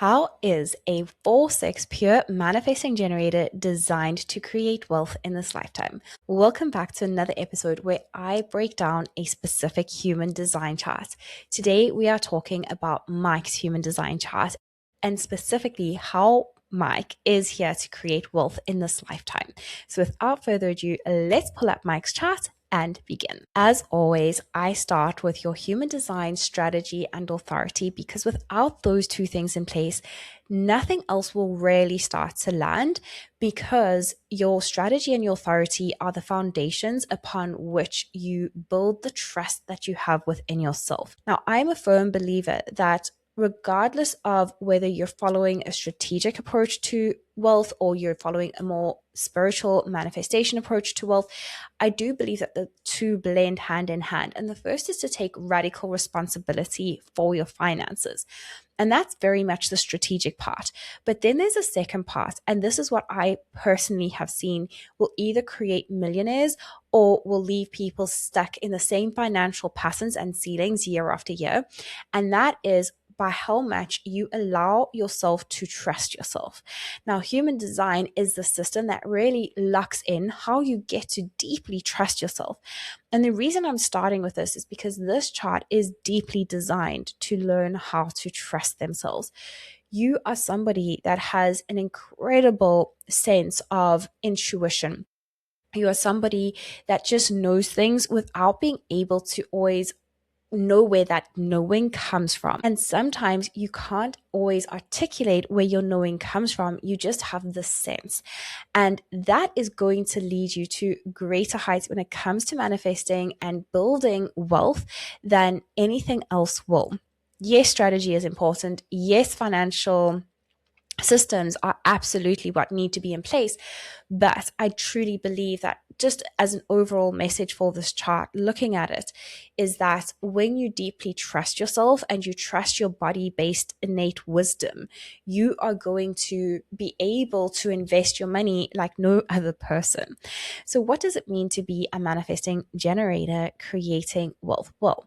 How is a 4-6 pure manifesting generator designed to create wealth in this lifetime? Welcome back to another episode where I break down a specific human design chart. Today, we are talking about Mike's human design chart and specifically how Mike is here to create wealth in this lifetime. So, without further ado, let's pull up Mike's chart and begin. As always, I start with your human design strategy and authority because without those two things in place, nothing else will really start to land because your strategy and your authority are the foundations upon which you build the trust that you have within yourself. Now, I'm a firm believer that regardless of whether you're following a strategic approach to wealth or you're following a more spiritual manifestation approach to wealth, I do believe that the two blend hand in hand. And the first is to take radical responsibility for your finances. And that's very much the strategic part. But then there's a second part, and this is what I personally have seen will either create millionaires or will leave people stuck in the same financial patterns and ceilings year after year. And that is by how much you allow yourself to trust yourself. Now, human design is the system that really locks in how you get to deeply trust yourself. And the reason I'm starting with this is because this chart is deeply designed to learn how to trust themselves. You are somebody that has an incredible sense of intuition. You are somebody that just knows things without being able to always know where that knowing comes from. And sometimes you can't always articulate where your knowing comes from. You just have the sense. And that is going to lead you to greater heights when it comes to manifesting and building wealth than anything else will. Yes, strategy is important. Yes, financial systems are absolutely what need to be in place. But I truly believe that just as an overall message for this chart, looking at it, is that when you deeply trust yourself and you trust your body-based innate wisdom, you are going to be able to invest your money like no other person. So what does it mean to be a manifesting generator creating wealth? Well,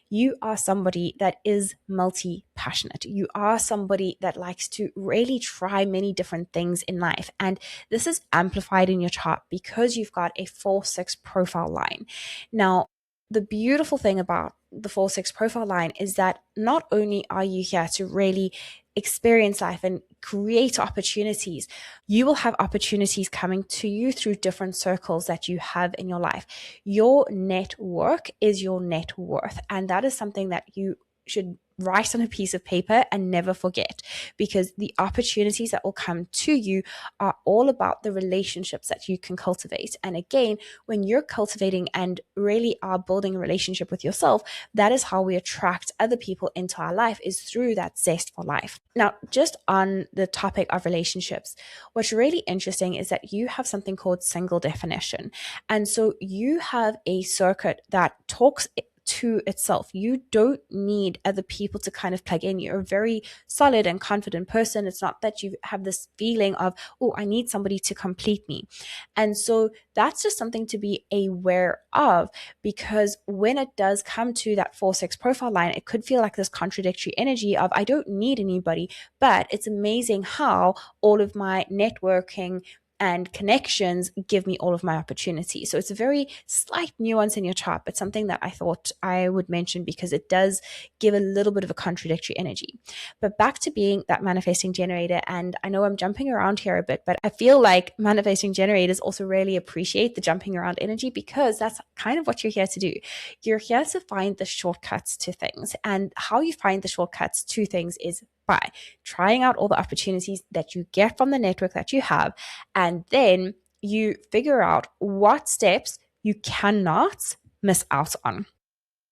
you are somebody that is multi-passionate. You are somebody that likes to really try many different things in life. And this is amplified in your chart because you've got a 4-6 profile line. Now, the beautiful thing about the 4-6 profile line is that not only are you here to really experience life and create opportunities, you will have opportunities coming to you through different circles that you have in your life. Your network is your net worth, and that is something that you should write on a piece of paper and never forget, because the opportunities that will come to you are all about the relationships that you can cultivate. And again, when you're cultivating and really are building a relationship with yourself, that is how we attract other people into our life, is through that zest for life. Now, just on the topic of relationships, what's really interesting is that you have something called single definition. And so you have a circuit that talks to itself. You don't need other people to kind of plug in. You're a very solid and confident person. It's not that you have this feeling of, oh, I need somebody to complete me. And so that's just something to be aware of, because when it does come to that 4-6 profile line, it could feel like this contradictory energy of, I don't need anybody, but it's amazing how all of my networking and connections give me all of my opportunities. So it's a very slight nuance in your chart, but something that I thought I would mention because it does give a little bit of a contradictory energy. But back to being that manifesting generator, and I know I'm jumping around here a bit, but I feel like manifesting generators also really appreciate the jumping around energy, because that's kind of what you're here to do. You're here to find the shortcuts to things, and how you find the shortcuts to things is by trying out all the opportunities that you get from the network that you have, and then you figure out what steps you cannot miss out on.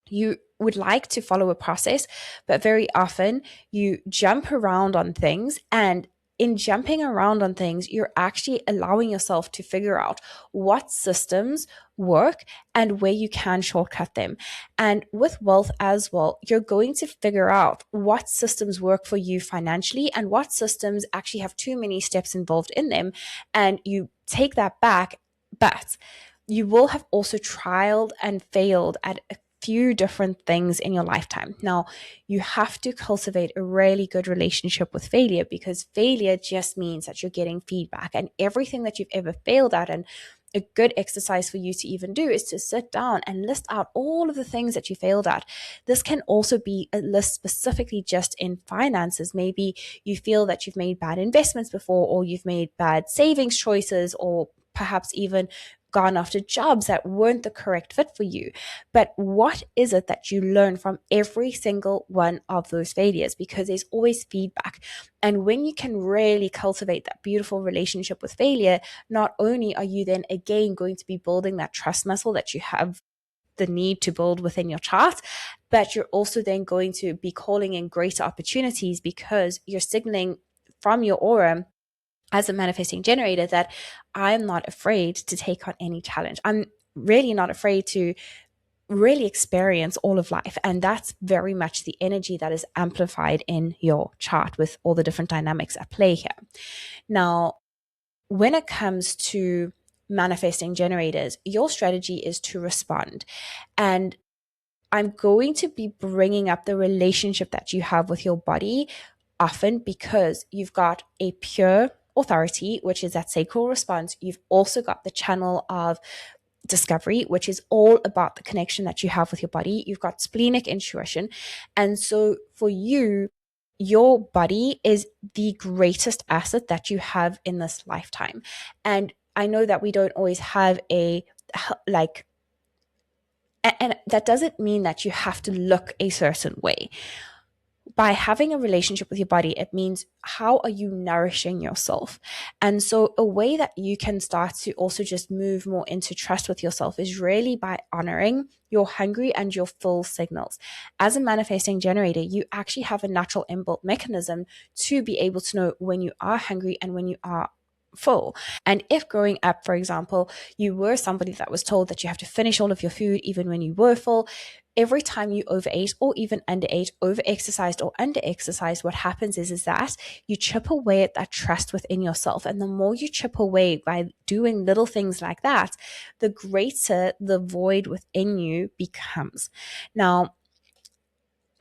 You would like to follow a process, but very often you jump around on things, and in jumping around on things, you're actually allowing yourself to figure out what systems work and where you can shortcut them. And with wealth as well, you're going to figure out what systems work for you financially and what systems actually have too many steps involved in them. And you take that back, but you will have also trialed and failed at a few different things in your lifetime. Now, you have to cultivate a really good relationship with failure, because failure just means that you're getting feedback, and everything that you've ever failed at. And a good exercise for you to even do is to sit down and list out all of the things that you failed at. This can also be a list specifically just in finances. Maybe you feel that you've made bad investments before, or you've made bad savings choices, or perhaps even gone after jobs that weren't the correct fit for you. But what is it that you learn from every single one of those failures? Because there's always feedback. And when you can really cultivate that beautiful relationship with failure, not only are you then again going to be building that trust muscle that you have the need to build within your chart, but you're also then going to be calling in greater opportunities, because you're signaling from your aura as a manifesting generator that I'm not afraid to take on any challenge. I'm really not afraid to really experience all of life. And that's very much the energy that is amplified in your chart with all the different dynamics at play here. Now, when it comes to manifesting generators, your strategy is to respond. And I'm going to be bringing up the relationship that you have with your body often, because you've got a pure authority, which is that sacral response. You've also got the channel of discovery, which is all about the connection that you have with your body. You've got splenic intuition. And so for you, your body is the greatest asset that you have in this lifetime. And I know that we don't always have a like, and that doesn't mean that you have to look a certain way. By having a relationship with your body, it means how are you nourishing yourself? And so a way that you can start to also just move more into trust with yourself is really by honoring your hungry and your full signals. As a manifesting generator, you actually have a natural inbuilt mechanism to be able to know when you are hungry and when you are full. And if growing up, for example, you were somebody that was told that you have to finish all of your food even when you were full, every time you overate or even underate, overexercised or underexercised, what happens is that you chip away at that trust within yourself. And the more you chip away by doing little things like that, the greater the void within you becomes. Now,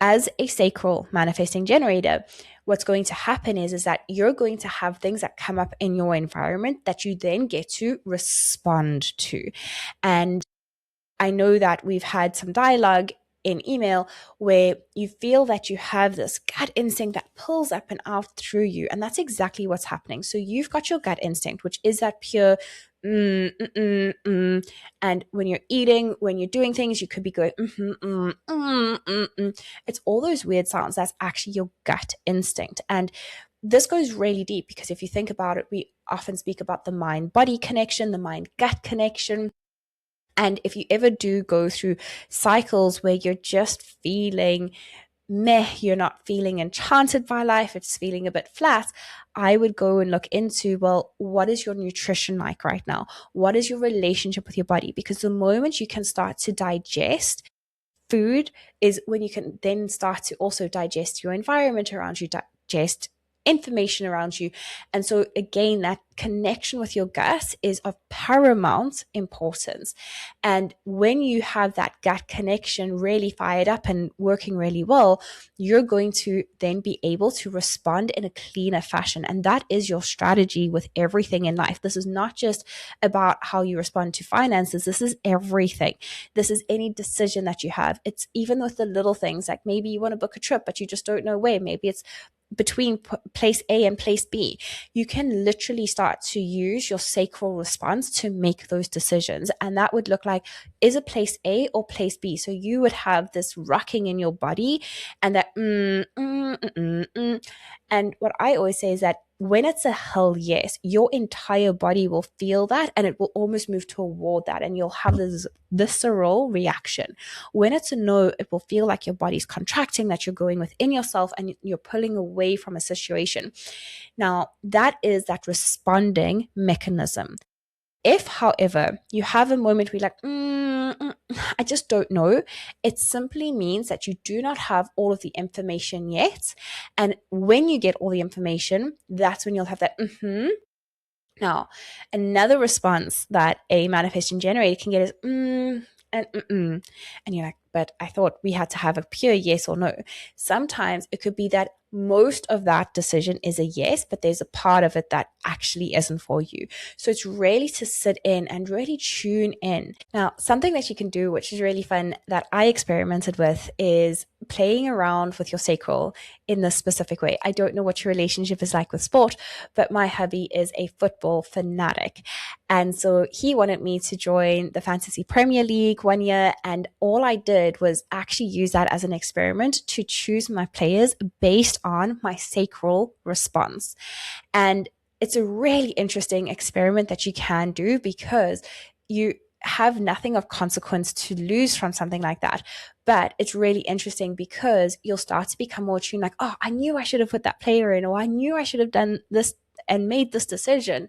as a sacral manifesting generator, what's going to happen is that you're going to have things that come up in your environment that you then get to respond to. And I know that we've had some dialogue in email where you feel that you have this gut instinct that pulls up and out through you. And that's exactly what's happening. So you've got your gut instinct, which is that pure and when you're eating, when you're doing things, you could be going It's all those weird sounds. That's actually your gut instinct. And this goes really deep, because if you think about it, we often speak about the mind-body connection, the mind-gut connection. And if you ever do go through cycles where you're just feeling meh, you're not feeling enchanted by life, it's feeling a bit flat, I would go and look into, well, what is your nutrition like right now? What is your relationship with your body? Because the moment you can start to digest food is when you can then start to also digest your environment around you, digest information around you. And so again, that connection with your gut is of paramount importance. And when you have that gut connection really fired up and working really well, you're going to then be able to respond in a cleaner fashion. And that is your strategy with everything in life. This is not just about how you respond to finances. This is everything. This is any decision that you have. It's even with the little things, like maybe you want to book a trip, but you just don't know where. Maybe it's between place A and place B. You can literally start to use your sacral response to make those decisions. And that would look like, is it place A or place B? So you would have this rocking in your body and that And what I always say is that when it's a hell yes, your entire body will feel that and it will almost move toward that, and you'll have this visceral reaction. When it's a no, it will feel like your body's contracting, that you're going within yourself and you're pulling away from a situation. Now, that is that responding mechanism. If, however, you have a moment where you're like, I just don't know, it simply means that you do not have all of the information yet. And when you get all the information, that's when you'll have that Now, another response that a manifesting generator can get is, And and you're like, but I thought we had to have a pure yes or no. Sometimes it could be that most of that decision is a yes, but there's a part of it that actually isn't for you. So it's really to sit in and really tune in. Now, something that you can do, which is really fun, that I experimented with, is playing around with your sacral in this specific way. I don't know what your relationship is like with sport, but my hubby is a football fanatic. And so he wanted me to join the Fantasy Premier League one year. And all I did was actually use that as an experiment to choose my players based on my sacral response. And it's a really interesting experiment that you can do, because you have nothing of consequence to lose from something like that. But it's really interesting because you'll start to become more tuned, like, oh, I knew I should have put that player in, or I knew I should have done this and made this decision.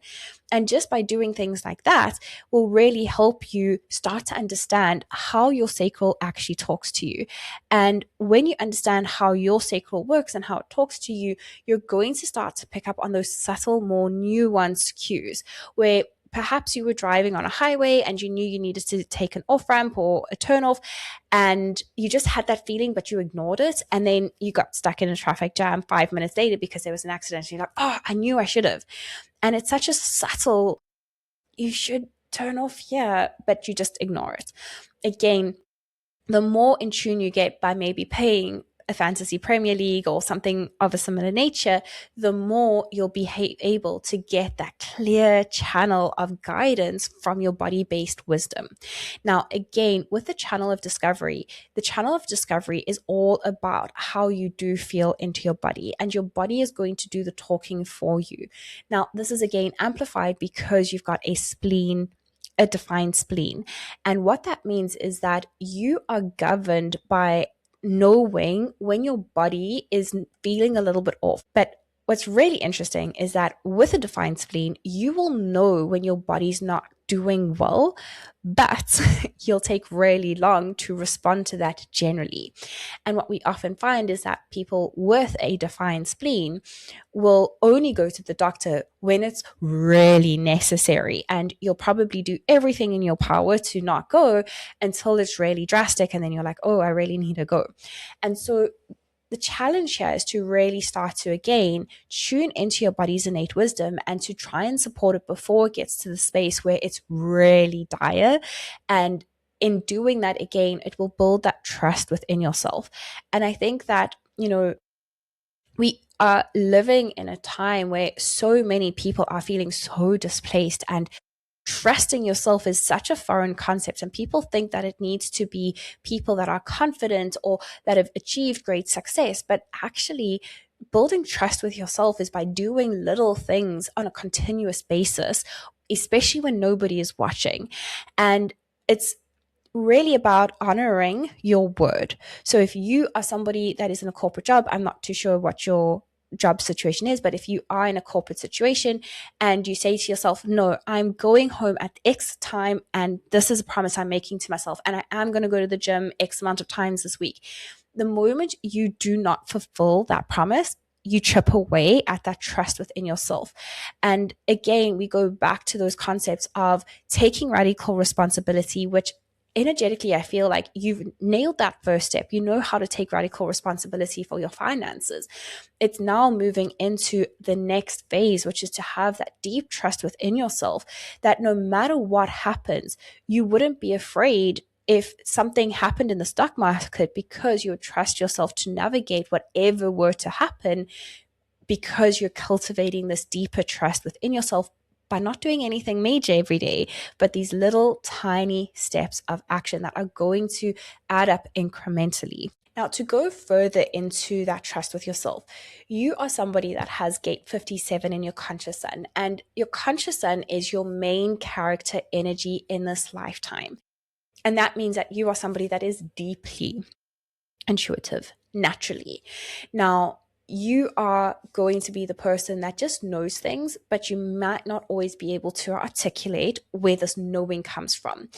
And just by doing things like that will really help you start to understand how your sacral actually talks to you. And when you understand how your sacral works and how it talks to you, you're going to start to pick up on those subtle, more nuanced cues where perhaps you were driving on a highway and you knew you needed to take an off ramp or a turn off, and you just had that feeling, but you ignored it. And then you got stuck in a traffic jam 5 minutes later because there was an accident. And you're like, oh, I knew I should have. And it's such a subtle, you should turn off here, but you just ignore it. Again, the more in tune you get by maybe paying a fantasy Premier League or something of a similar nature, the more you'll be able to get that clear channel of guidance from your body-based wisdom. Now, again, with the channel of discovery is all about how you do feel into your body, and your body is going to do the talking for you. Now, this is again amplified because you've got a defined spleen. And what that means is that you are governed by knowing when your body is feeling a little bit off. But what's really interesting is that with a defined spleen, you will know when your body's not doing well, but you'll take really long to respond to that generally. And what we often find is that people with a defined spleen will only go to the doctor when it's really necessary. And you'll probably do everything in your power to not go until it's really drastic. And then you're like, oh, I really need to go. And so the challenge here is to really start to, again, tune into your body's innate wisdom and to try and support it before it gets to the space where it's really dire. And in doing that, again, it will build that trust within yourself. And I think that, we are living in a time where so many people are feeling so displaced, and trusting yourself is such a foreign concept. And people think that it needs to be people that are confident or that have achieved great success. But actually, building trust with yourself is by doing little things on a continuous basis, especially when nobody is watching. And it's really about honoring your word. So if you are somebody that is in a corporate job, I'm not too sure what your job situation is, but if you are in a corporate situation and you say to yourself, no, I'm going home at X time and this is a promise I'm making to myself, and I am going to go to the gym X amount of times this week. The moment you do not fulfill that promise, you chip away at that trust within yourself. And again, we go back to those concepts of taking radical responsibility, which energetically, I feel like you've nailed that first step. You know how to take radical responsibility for your finances. It's now moving into the next phase, which is to have that deep trust within yourself that no matter what happens, you wouldn't be afraid if something happened in the stock market, because you would trust yourself to navigate whatever were to happen, because you're cultivating this deeper trust within yourself by not doing anything major every day, but these little tiny steps of action that are going to add up incrementally. Now, to go further into that trust with yourself, you are somebody that has gate 57 in your conscious sun, and your conscious sun is your main character energy in this lifetime. And that means that you are somebody that is deeply intuitive naturally. Now, you are going to be the person that just knows things, but you might not always be able to articulate where this knowing comes from.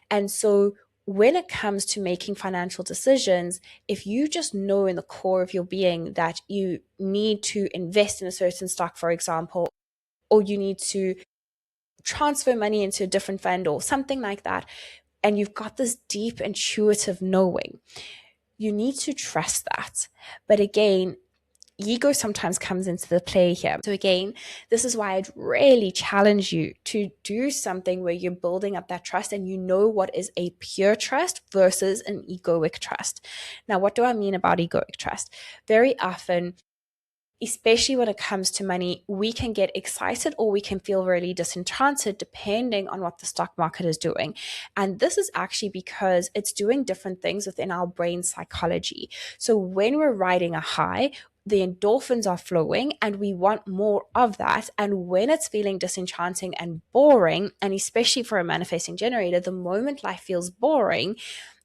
And so when it comes to making financial decisions, if you just know in the core of your being that you need to invest in a certain stock, for example, or you need to transfer money into a different fund or something like that, and you've got this deep intuitive knowing. You need to trust that. But again, ego sometimes comes into the play here. So again, this is why I'd really challenge you to do something where you're building up that trust and you know what is a pure trust versus an egoic trust. Now, what do I mean about egoic trust? Very often, especially when it comes to money, we can get excited or we can feel really disenchanted depending on what the stock market is doing. And this is actually because it's doing different things within our brain psychology. So when we're riding a high, the endorphins are flowing and we want more of that. And when it's feeling disenchanting and boring, and especially for a manifesting generator, the moment life feels boring,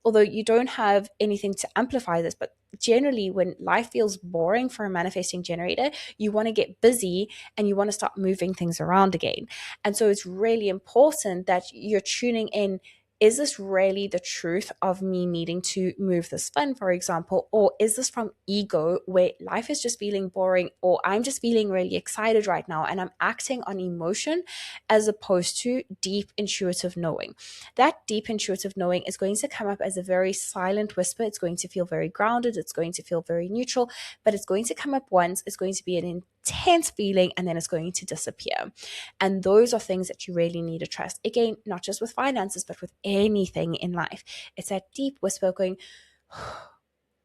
although you don't have anything to amplify this, but generally when life feels boring for a manifesting generator, you want to get busy and you want to start moving things around again. And so it's really important that you're tuning in. Is this really the truth of me needing to move this fund, for example? Or is this from ego where life is just feeling boring, or I'm just feeling really excited right now and I'm acting on emotion as opposed to deep intuitive knowing? That deep intuitive knowing is going to come up as a very silent whisper. It's going to feel very grounded. It's going to feel very neutral, but it's going to come up once. It's going to be an intense feeling and then it's going to disappear. And those are things that you really need to trust. Again, not just with finances, but with anything in life. It's that deep whisper going,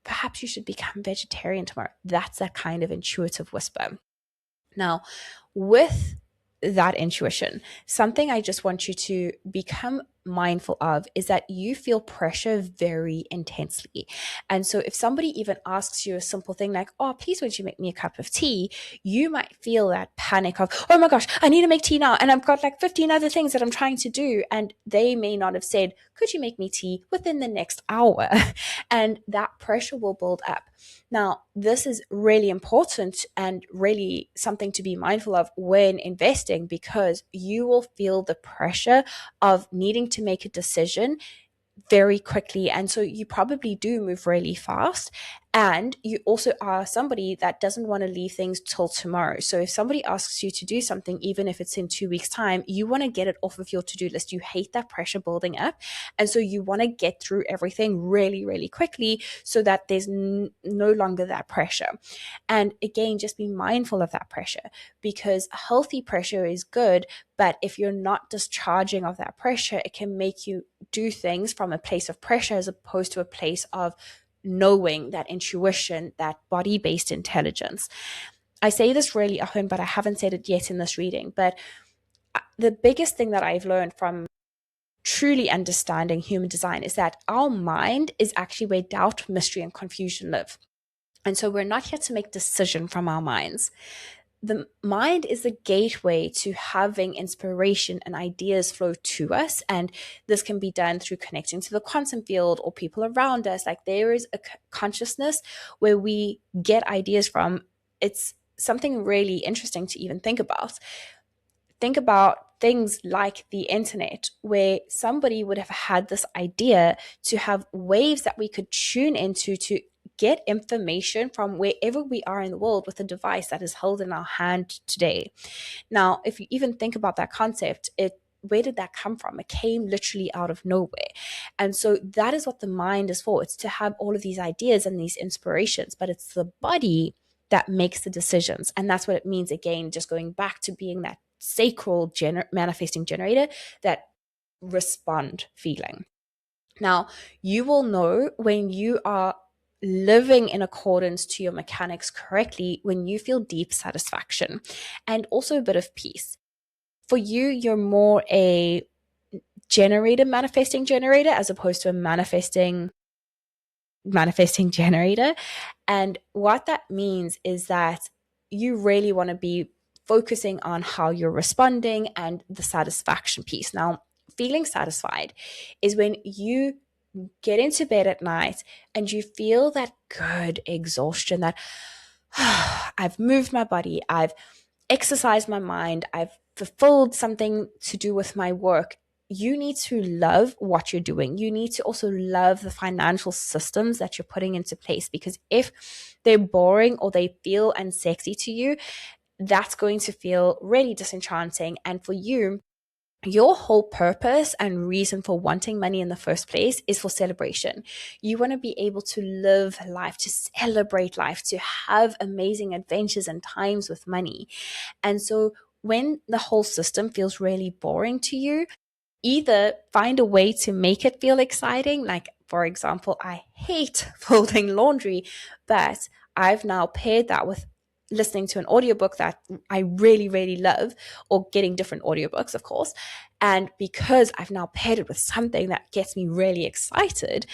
perhaps you should become vegetarian tomorrow. That's that kind of intuitive whisper. Now, with that intuition, something I just want you to become mindful of is that you feel pressure very intensely. And so if somebody even asks you a simple thing like, oh, please won't you make me a cup of tea? You might feel that panic of, oh my gosh, I need to make tea now. And I've got like 15 other things that I'm trying to do. And they may not have said, could you make me tea within the next hour? And that pressure will build up. Now, this is really important and really something to be mindful of when investing, because you will feel the pressure of needing to make a decision very quickly. And so you probably do move really fast. And you also are somebody that doesn't want to leave things till tomorrow. So if somebody asks you to do something, even if it's in 2 weeks' time, you want to get it off of your to-do list. You hate that pressure building up. And so you want to get through everything really, really quickly so that there's no longer that pressure. And again, just be mindful of that pressure, because healthy pressure is good. But if you're not discharging of that pressure, it can make you do things from a place of pressure as opposed to a place of knowing, that intuition, that body-based intelligence. I say this really often, but I haven't said it yet in this reading. But the biggest thing that I've learned from truly understanding human design is that our mind is actually where doubt, mystery, and confusion live. And so we're not here to make decision from our minds. The mind is the gateway to having inspiration and ideas flow to us. And this can be done through connecting to the quantum field or people around us. Like there is a consciousness where we get ideas from. It's something really interesting to even think about. Think about things like the internet, where somebody would have had this idea to have waves that we could tune into to get information from wherever we are in the world with a device that is held in our hand today. Now, if you even think about that concept, where did that come from? It came literally out of nowhere. And so that is what the mind is for. It's to have all of these ideas and these inspirations, but it's the body that makes the decisions. And that's what it means, again, just going back to being that sacral manifesting generator, that respond feeling. Now, you will know when you are living in accordance to your mechanics correctly when you feel deep satisfaction and also a bit of peace. For you, you're more a manifesting generator as opposed to a manifesting generator. And what that means is that you really want to be focusing on how you're responding and the satisfaction piece. Now, feeling satisfied is when you get into bed at night and you feel that good exhaustion, that I've moved my body, I've exercised my mind, I've fulfilled something to do with my work. You need to love what you're doing. You need to also love the financial systems that you're putting into place, because if they're boring or they feel unsexy to you, that's going to feel really disenchanting. And for you, your whole purpose and reason for wanting money in the first place is for celebration. You want to be able to live life, to celebrate life, to have amazing adventures and times with money. And so when the whole system feels really boring to you, either find a way to make it feel exciting. Like, for example, I hate folding laundry, but I've now paired that with listening to an audiobook that I really, really love, or getting different audiobooks, of course. And because I've now paired it with something that gets me really excited,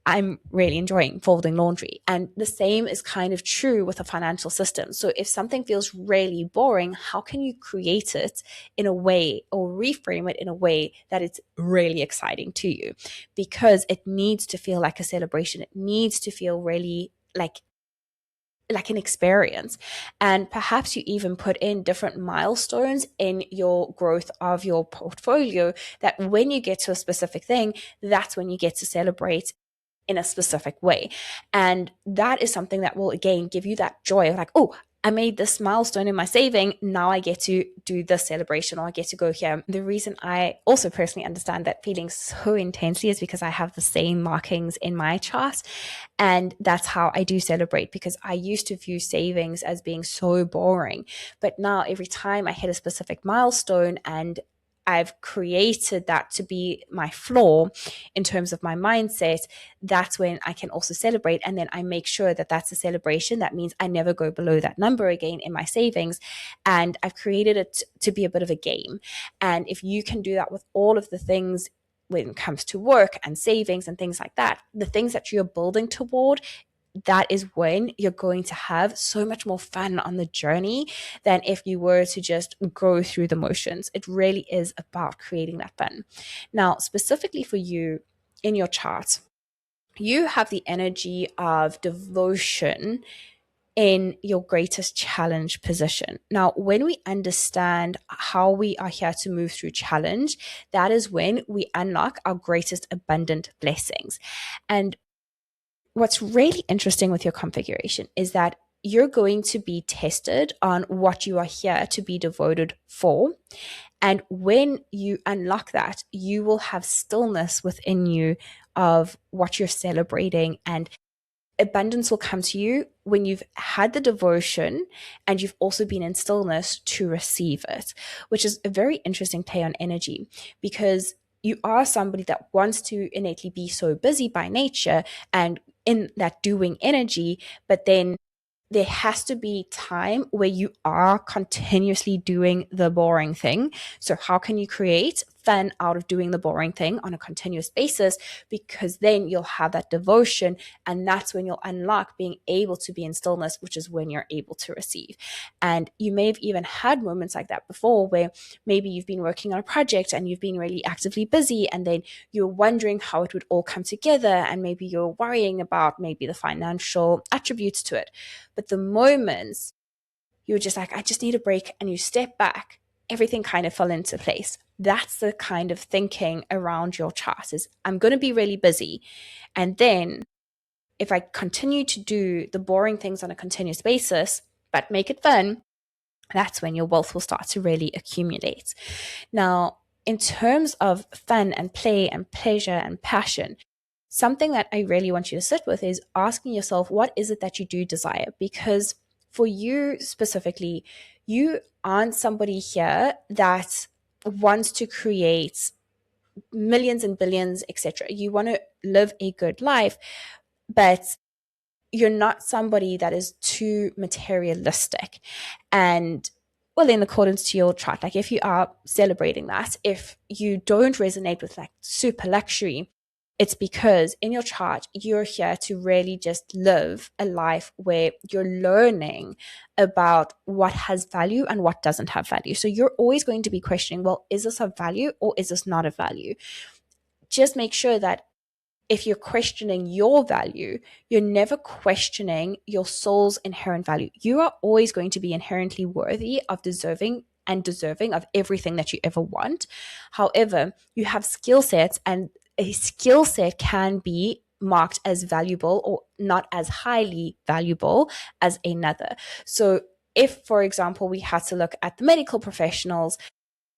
I'm really enjoying folding laundry. And the same is kind of true with a financial system. So if something feels really boring, how can you create it in a way, or reframe it in a way that it's really exciting to you? Because it needs to feel like a celebration. It needs to feel really like an experience. And perhaps you even put in different milestones in your growth of your portfolio, that when you get to a specific thing, that's when you get to celebrate in a specific way. And that is something that will again give you that joy of like, oh, I made this milestone in my saving. Now I get to do this celebration, or I get to go here. The reason I also personally understand that feeling so intensely is because I have the same markings in my chart. And that's how I do celebrate, because I used to view savings as being so boring. But now every time I hit a specific milestone and I've created that to be my floor in terms of my mindset, that's when I can also celebrate. And then I make sure that that's a celebration. That means I never go below that number again in my savings. And I've created it to be a bit of a game. And if you can do that with all of the things when it comes to work and savings and things like that, the things that you're building toward, that is when you're going to have so much more fun on the journey than if you were to just go through the motions. It really is about creating that fun. Now, specifically for you in your chart, you have the energy of devotion in your greatest challenge position. Now, when we understand how we are here to move through challenge, that is when we unlock our greatest abundant blessings. And what's really interesting with your configuration is that you're going to be tested on what you are here to be devoted for. And when you unlock that, you will have stillness within you of what you're celebrating, and abundance will come to you when you've had the devotion and you've also been in stillness to receive it, which is a very interesting play on energy, because you are somebody that wants to innately be so busy by nature and in that doing energy, but then there has to be time where you are continuously doing the boring thing. So how can you create fun out of doing the boring thing on a continuous basis? Because then you'll have that devotion, and that's when you'll unlock being able to be in stillness, which is when you're able to receive. And you may have even had moments like that before, where maybe you've been working on a project and you've been really actively busy, and then you're wondering how it would all come together, and maybe you're worrying about maybe the financial attributes to it. But the moments you're just like, I just need a break, and you step back, everything kind of fell into place. That's the kind of thinking around your chart is, I'm going to be really busy. And then if I continue to do the boring things on a continuous basis, but make it fun, that's when your wealth will start to really accumulate. Now, in terms of fun and play and pleasure and passion, something that I really want you to sit with is asking yourself, what is it that you do desire? Because for you specifically, you aren't somebody here that wants to create millions and billions, etc. You want to live a good life, but you're not somebody that is too materialistic. And well, in accordance to your chart, like if you are celebrating that, if you don't resonate with like super luxury, it's because in your chart, you're here to really just live a life where you're learning about what has value and what doesn't have value. So you're always going to be questioning, well, is this of value or is this not of value? Just make sure that if you're questioning your value, you're never questioning your soul's inherent value. You are always going to be inherently worthy of deserving of everything that you ever want. However, you have skill sets, and a skill set can be marked as valuable or not as highly valuable as another. So if, for example, we had to look at the medical professionals,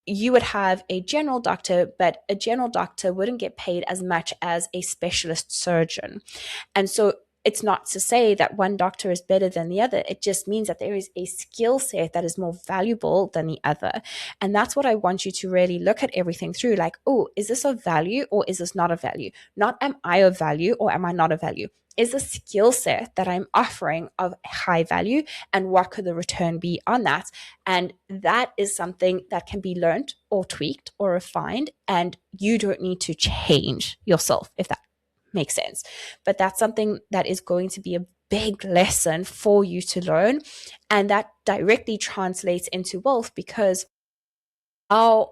you would have a general doctor, but a general doctor wouldn't get paid as much as a specialist surgeon. And so it's not to say that one doctor is better than the other. It just means that there is a skill set that is more valuable than the other. And that's what I want you to really look at everything through. Like, oh, is this of value or is this not of value? Not am I of value or am I not of value? Is the skill set that I'm offering of high value, and what could the return be on that? And that is something that can be learned or tweaked or refined, and you don't need to change yourself, if that makes sense. But that's something that is going to be a big lesson for you to learn. And that directly translates into wealth, because our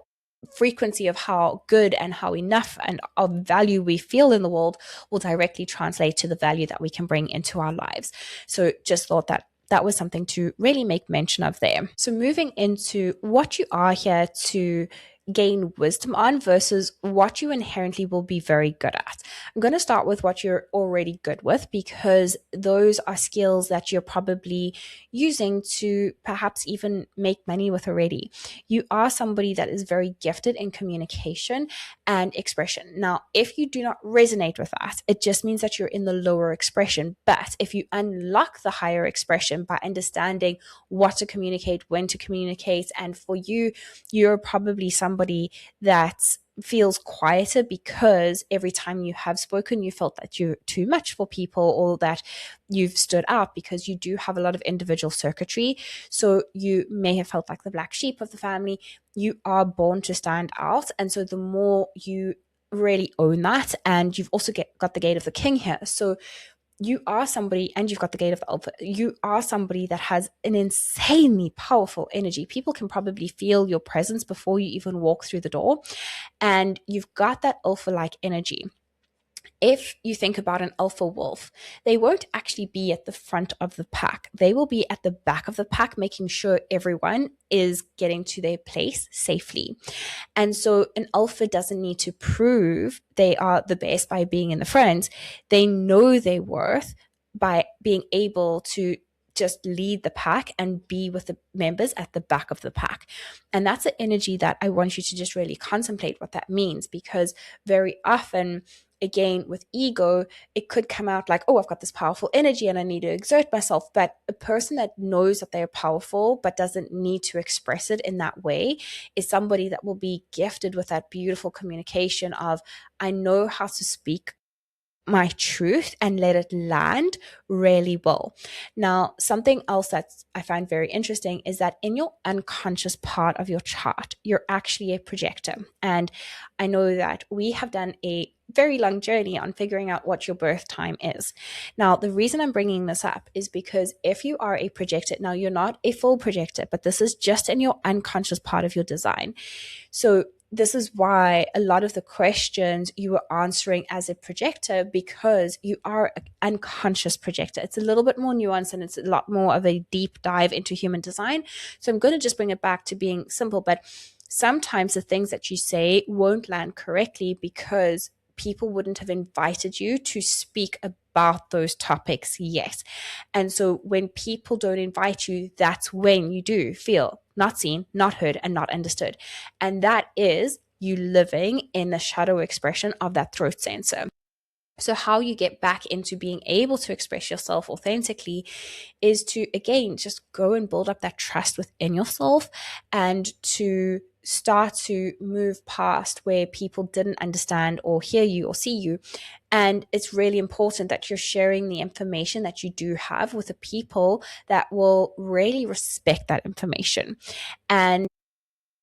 frequency of how good and how enough and of value we feel in the world will directly translate to the value that we can bring into our lives. So just thought that that was something to really make mention of there. So moving into what you are here to gain wisdom on versus what you inherently will be very good at. I'm going to start with what you're already good with, because those are skills that you're probably using to perhaps even make money with already. You are somebody that is very gifted in communication and expression. Now, if you do not resonate with that, it just means that you're in the lower expression. But if you unlock the higher expression by understanding what to communicate, when to communicate, and for you, you're probably somebody that feels quieter because every time you have spoken, you felt that you're too much for people, or that you've stood out because you do have a lot of individual circuitry. So you may have felt like the black sheep of the family. You are born to stand out. And so the more you really own that, and you've also got the gate of the king here. So you are somebody, and you've got the gate of the alpha. You are somebody that has an insanely powerful energy. People can probably feel your presence before you even walk through the door. And you've got that alpha-like energy. If you think about an alpha wolf, they won't actually be at the front of the pack. They will be at the back of the pack, making sure everyone is getting to their place safely. And so an alpha doesn't need to prove they are the best by being in the front. They know their worth by being able to just lead the pack and be with the members at the back of the pack. And that's an energy that I want you to just really contemplate what that means, because very often, again, with ego, it could come out like, oh, I've got this powerful energy and I need to exert myself. But a person that knows that they're powerful but doesn't need to express it in that way is somebody that will be gifted with that beautiful communication of, I know how to speak my truth and let it land really well. Now, something else that I find very interesting is that in your unconscious part of your chart, you're actually a projector. And I know that we have done a very long journey on figuring out what your birth time is. Now, the reason I'm bringing this up is because if you are a projector, now you're not a full projector, but this is just in your unconscious part of your design. So this is why a lot of the questions you were answering as a projector, because you are an unconscious projector. It's a little bit more nuanced and it's a lot more of a deep dive into human design. So I'm going to just bring it back to being simple, but sometimes the things that you say won't land correctly because people wouldn't have invited you to speak about those topics yet. And so when people don't invite you, that's when you do feel not seen, not heard, and not understood. And that is you living in the shadow expression of that throat sensor. So how you get back into being able to express yourself authentically is to, again, just go and build up that trust within yourself, and to start to move past where people didn't understand or hear you or see you. And it's really important that you're sharing the information that you do have with the people that will really respect that information. And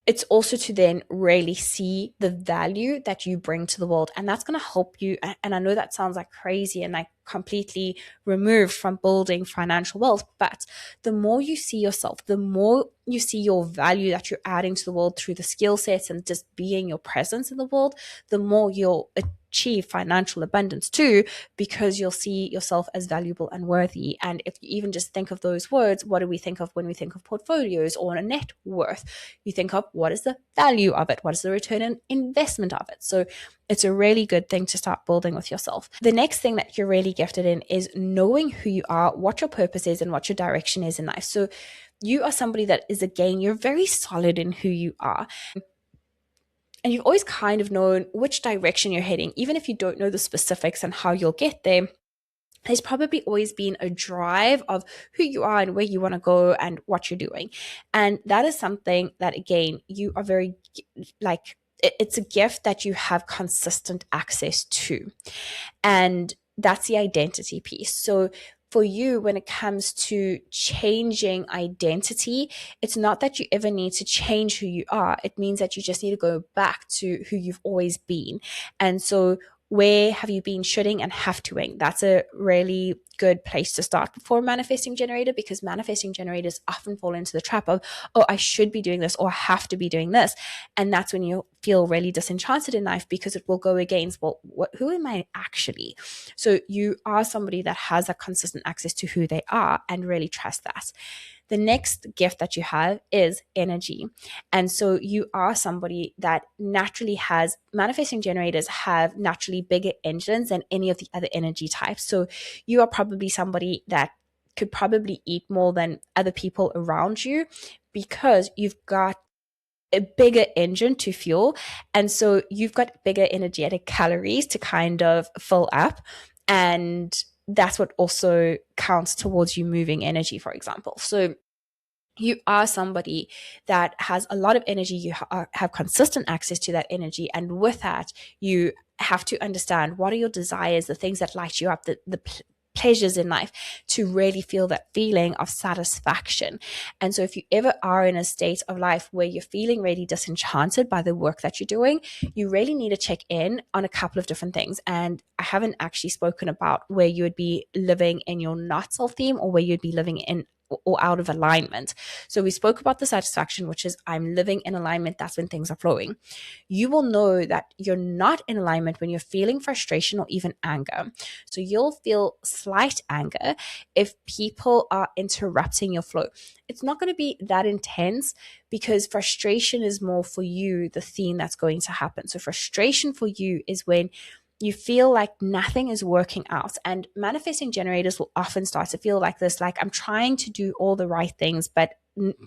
it's also to then really see the value that you bring to the world. And that's going to help you. And I know that sounds like crazy and like completely removed from building financial wealth. But the more you see yourself, the more you see your value that you're adding to the world through the skill sets and just being your presence in the world, the more you'll achieve financial abundance too, because you'll see yourself as valuable and worthy. And if you even just think of those words, what do we think of when we think of portfolios or a net worth? You think of what is the value of it? What is the return on investment of it? So it's a really good thing to start building with yourself. The next thing that you're really gifted in is knowing who you are, what your purpose is, and what your direction is in life. So you are somebody that is, again, you're very solid in who you are. and you've always kind of known which direction you're heading, even if you don't know the specifics and how you'll get there. There's probably always been a drive of who you are and where you want to go and what you're doing. And that is something that, again, you are very, like, it's a gift that you have consistent access to. And that's the identity piece. So for you, when it comes to changing identity, it's not that you ever need to change who you are. It means that you just need to go back to who you've always been. And so where have you been shoulding and have toing? That's a really good place to start for manifesting generator, because manifesting generators often fall into the trap of, oh, I should be doing this, or I have to be doing this. And that's when you feel really disenchanted in life, because it will go against, well, who am I actually? So you are somebody that has a consistent access to who they are and really trust that. The next gift that you have is energy. And so you are somebody that naturally has, manifesting generators have naturally bigger engines than any of the other energy types. So you are probably somebody that could probably eat more than other people around you, because you've got a bigger engine to fuel. And so you've got bigger energetic calories to kind of fill up. And that's what also counts towards you moving energy, for example. So you are somebody that has a lot of energy. You have consistent access to that energy. And with that, you have to understand what are your desires, the things that light you up, the pleasures in life, to really feel that feeling of satisfaction. And so if you ever are in a state of life where you're feeling really disenchanted by the work that you're doing, you really need to check in on a couple of different things. And I haven't actually spoken about where you would be living in your not self theme, or where you'd be living in or out of alignment. So we spoke about the satisfaction, which is I'm living in alignment. That's when things are flowing. You will know that you're not in alignment when you're feeling frustration or even anger. So you'll feel slight anger if people are interrupting your flow. It's not going to be that intense, because frustration is more for you, the theme that's going to happen. So frustration for you is when you feel like nothing is working out. And manifesting generators will often start to feel like this, like I'm trying to do all the right things, but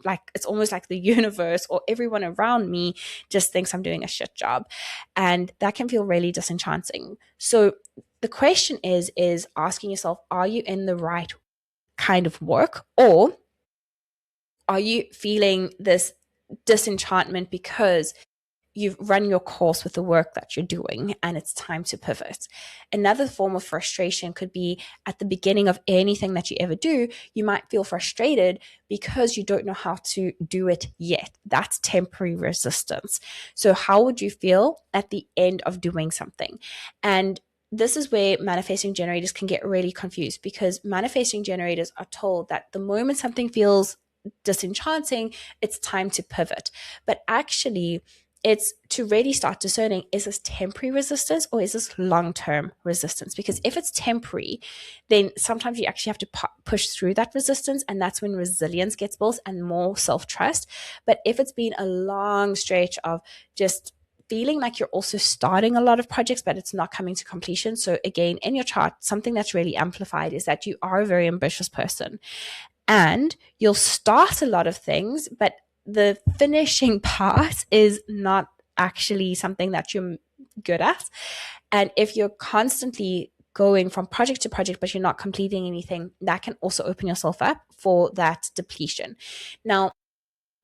like it's almost like the universe or everyone around me just thinks I'm doing a shit job. And that can feel really disenchanting. So the question is asking yourself, are you in the right kind of work, or are you feeling this disenchantment because you've run your course with the work that you're doing and it's time to pivot? Another form of frustration could be at the beginning of anything that you ever do. You might feel frustrated because you don't know how to do it yet. That's temporary resistance. So how would you feel at the end of doing something? And this is where manifesting generators can get really confused, because manifesting generators are told that the moment something feels disenchanting, it's time to pivot. But actually, it's to really start discerning, is this temporary resistance or is this long-term resistance? Because if it's temporary, then sometimes you actually have to push through that resistance, and that's when resilience gets built and more self-trust. But if it's been a long stretch of just feeling like you're also starting a lot of projects, but it's not coming to completion. So again, in your chart, something that's really amplified is that you are a very ambitious person, and you'll start a lot of things, but the finishing part is not actually something that you're good at. And if you're constantly going from project to project, but you're not completing anything, that can also open yourself up for that depletion. Now,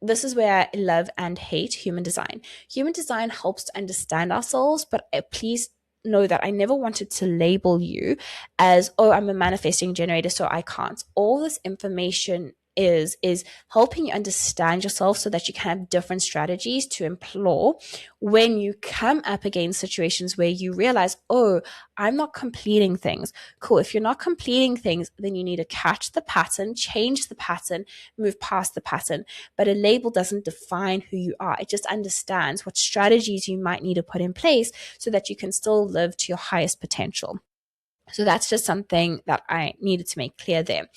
this is where I love and hate human design. Human design helps to understand ourselves, but please know that I never wanted to label you as, oh, I'm a manifesting generator, so I can't. All this information is helping you understand yourself so that you can have different strategies to employ when you come up against situations where you realize, oh, I'm not completing things. Cool. If you're not completing things, then you need to catch the pattern, change the pattern, move past the pattern. But a label doesn't define who you are. It just understands what strategies you might need to put in place so that you can still live to your highest potential. So that's just something that I needed to make clear there.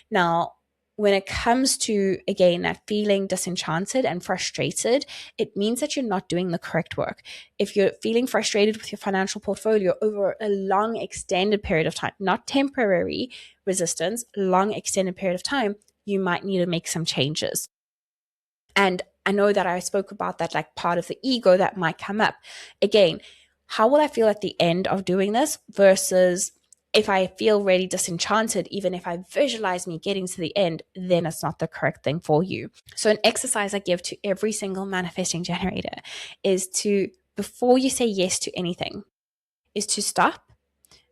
Now, when it comes to, again, that feeling disenchanted and frustrated, it means that you're not doing the correct work. If you're feeling frustrated with your financial portfolio over a long, extended period of time, not temporary resistance, long, extended period of time, you might need to make some changes. And I know that I spoke about that, like part of the ego that might come up. Again, how will I feel at the end of doing this versus if I feel really disenchanted, even if I visualize me getting to the end, then it's not the correct thing for you. So an exercise I give to every single manifesting generator is to, before you say yes to anything, is to stop,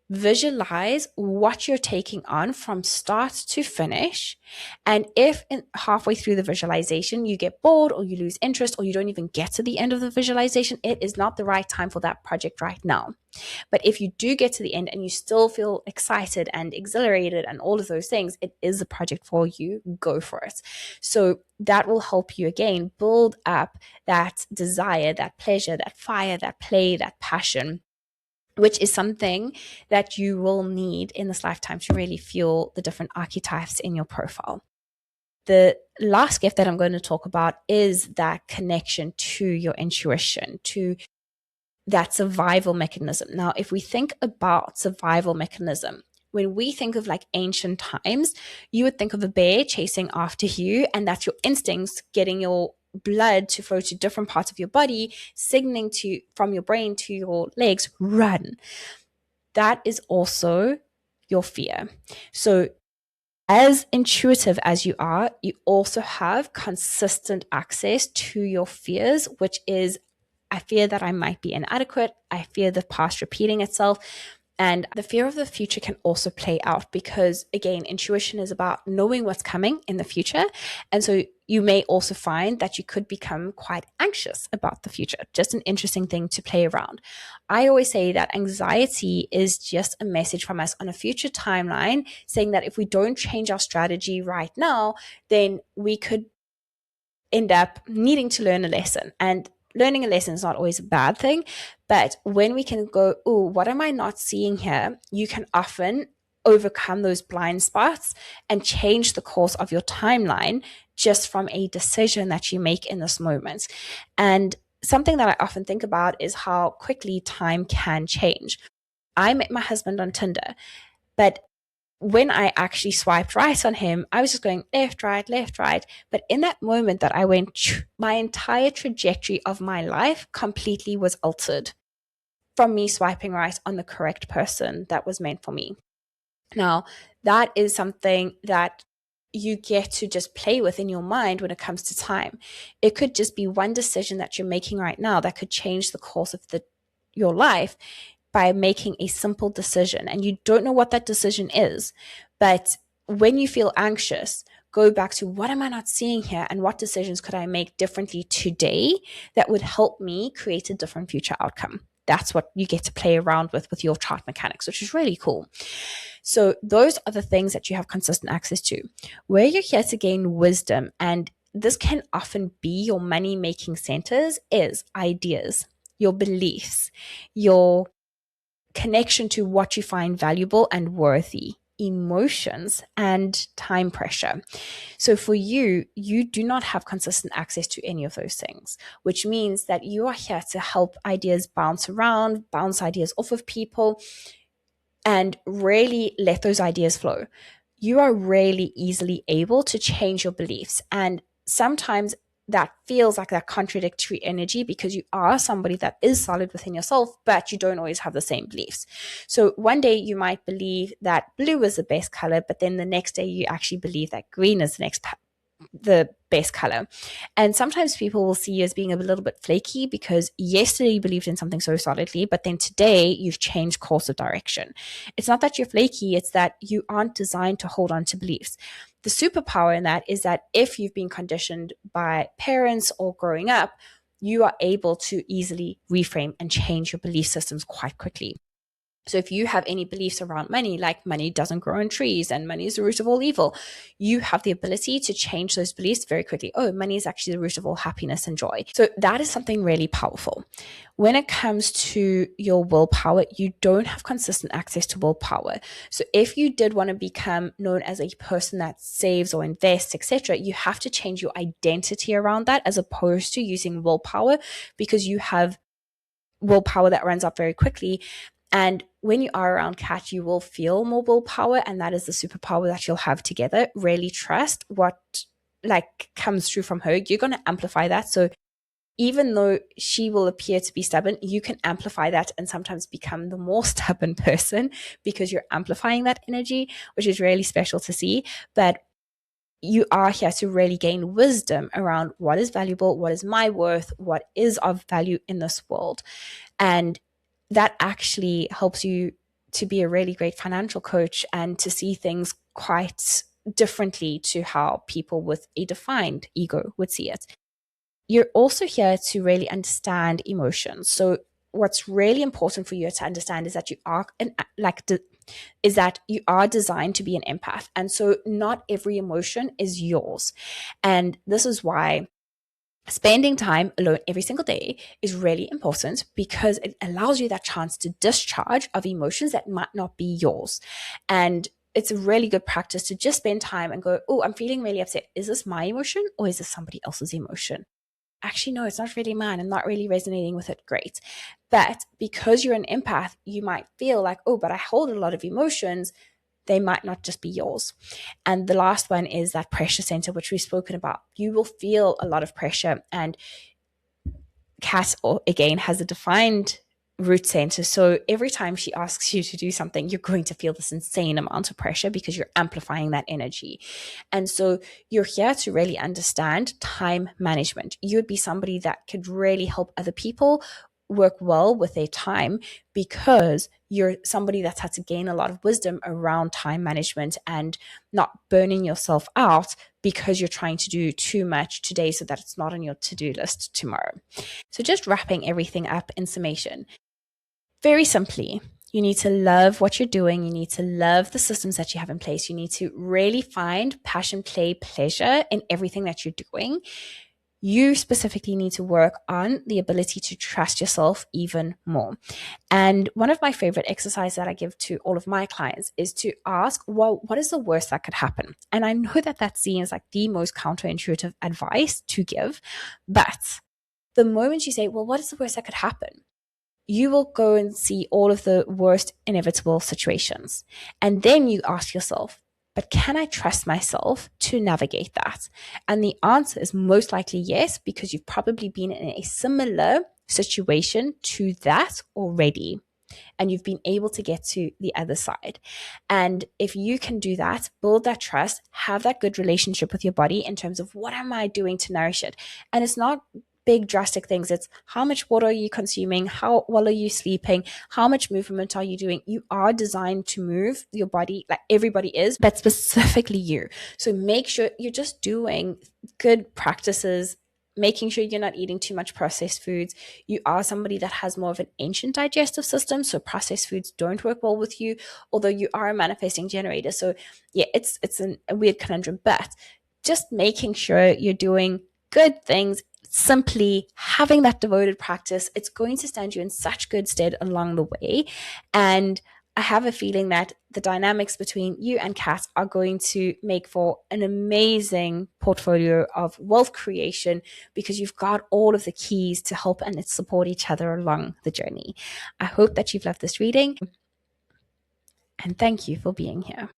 visualize what you're taking on from start to finish. And if halfway through the visualization you get bored or you lose interest or you don't even get to the end of the visualization, it is not the right time for that project right now. But if you do get to the end and you still feel excited and exhilarated and all of those things, it is a project for you. Go for it. So that will help you, again, build up that desire, that pleasure, that fire, that play, that passion, which is something that you will need in this lifetime to really fuel the different archetypes in your profile. The last gift that I'm going to talk about is that connection to your intuition, to that survival mechanism. Now, if we think about survival mechanism, when we think of like ancient times, you would think of a bear chasing after you, and that's your instincts getting your blood to flow to different parts of your body, signaling to from your brain to your legs, run. That is also your fear. So as intuitive as you are, you also have consistent access to your fears, which is, I fear that I might be inadequate. I fear the past repeating itself. And the fear of the future can also play out because, again, intuition is about knowing what's coming in the future. And so you may also find that you could become quite anxious about the future. Just an interesting thing to play around. I always say that anxiety is just a message from us on a future timeline saying that if we don't change our strategy right now, then we could end up needing to learn a lesson. And learning a lesson is not always a bad thing, but when we can go, oh, what am I not seeing here? You can often overcome those blind spots and change the course of your timeline just from a decision that you make in this moment. And something that I often think about is how quickly time can change. I met my husband on Tinder, but when I actually swiped right on him, I was just going left, right, left, right. But in that moment that I went, my entire trajectory of my life completely was altered from me swiping right on the correct person that was meant for me. Now, that is something that you get to just play with in your mind when it comes to time. It could just be one decision that you're making right now that could change the course of your life by making a simple decision, and you don't know what that decision is. But when you feel anxious, go back to what am I not seeing here and what decisions could I make differently today that would help me create a different future outcome. That's what you get to play around with your chart mechanics, which is really cool. So those are the things that you have consistent access to. Where you're here to gain wisdom, and this can often be your money-making centers, is ideas, your beliefs, your connection to what you find valuable and worthy, emotions, and time pressure. So for you, you do not have consistent access to any of those things, which means that you are here to help ideas bounce around, bounce ideas off of people, and really let those ideas flow. You are really easily able to change your beliefs. And sometimes that feels like that contradictory energy because you are somebody that is solid within yourself, but you don't always have the same beliefs. So one day you might believe that blue is the best color, but then the next day you actually believe that green is the best color. And sometimes people will see you as being a little bit flaky because yesterday you believed in something so solidly, but then today you've changed course of direction. It's not that you're flaky, it's that you aren't designed to hold on to beliefs. The superpower in that is that if you've been conditioned by parents or growing up, you are able to easily reframe and change your belief systems quite quickly. So if you have any beliefs around money, like money doesn't grow on trees and money is the root of all evil, you have the ability to change those beliefs very quickly. Oh, money is actually the root of all happiness and joy. So that is something really powerful. When it comes to your willpower, you don't have consistent access to willpower. So if you did want to become known as a person that saves or invests, etc., you have to change your identity around that as opposed to using willpower, because you have willpower that runs up very quickly. And when you are around Kat, you will feel more willpower, and that is the superpower that you'll have together. Really trust what like comes through from her, you're going to amplify that. So even though she will appear to be stubborn, you can amplify that and sometimes become the more stubborn person because you're amplifying that energy, which is really special to see. But you are here to really gain wisdom around what is valuable, what is my worth, what is of value in this world. And that actually helps you to be a really great financial coach and to see things quite differently to how people with a defined ego would see it. You're also here to really understand emotions. So what's really important for you to understand is that you are you are designed to be an empath. And so not every emotion is yours. And this is why spending time alone every single day is really important, because it allows you that chance to discharge of emotions that might not be yours. And it's a really good practice to just spend time and go, oh, I'm feeling really upset. Is this my emotion or is this somebody else's emotion? Actually, no, it's not really mine. I'm not really resonating with it. Great. But because you're an empath, you might feel like, oh, but I hold a lot of emotions. They might not just be yours. And the last one is that pressure center, which we've spoken about. You will feel a lot of pressure. And Kat, again, has a defined root center. So every time she asks you to do something, you're going to feel this insane amount of pressure because you're amplifying that energy. And so you're here to really understand time management. You would be somebody that could really help other people work well with their time, because you're somebody that's had to gain a lot of wisdom around time management and not burning yourself out because you're trying to do too much today so that it's not on your to-do list tomorrow. So just wrapping everything up in summation, very simply, you need to love what you're doing. You need to love the systems that you have in place. You need to really find passion, play, pleasure in everything that you're doing. You specifically need to work on the ability to trust yourself even more. And one of my favorite exercises that I give to all of my clients is to ask, well, what is the worst that could happen? And I know that that seems like the most counterintuitive advice to give, but the moment you say, well, what is the worst that could happen? You will go and see all of the worst inevitable situations. And then you ask yourself, but can I trust myself to navigate that? And the answer is most likely yes, because you've probably been in a similar situation to that already. And you've been able to get to the other side. And if you can do that, build that trust, have that good relationship with your body in terms of what am I doing to nourish it? And it's not big drastic things. It's how much water are you consuming? How well are you sleeping? How much movement are you doing? You are designed to move your body like everybody is, but specifically you. So make sure you're just doing good practices, making sure you're not eating too much processed foods. You are somebody that has more of an ancient digestive system, so processed foods don't work well with you, although you are a manifesting generator. So yeah, it's a weird conundrum, but just making sure you're doing good things, simply having that devoted practice, it's going to stand you in such good stead along the way. And I have a feeling that the dynamics between you and Kat are going to make for an amazing portfolio of wealth creation, because you've got all of the keys to help and support each other along the journey. I hope that you've loved this reading, and thank you for being here.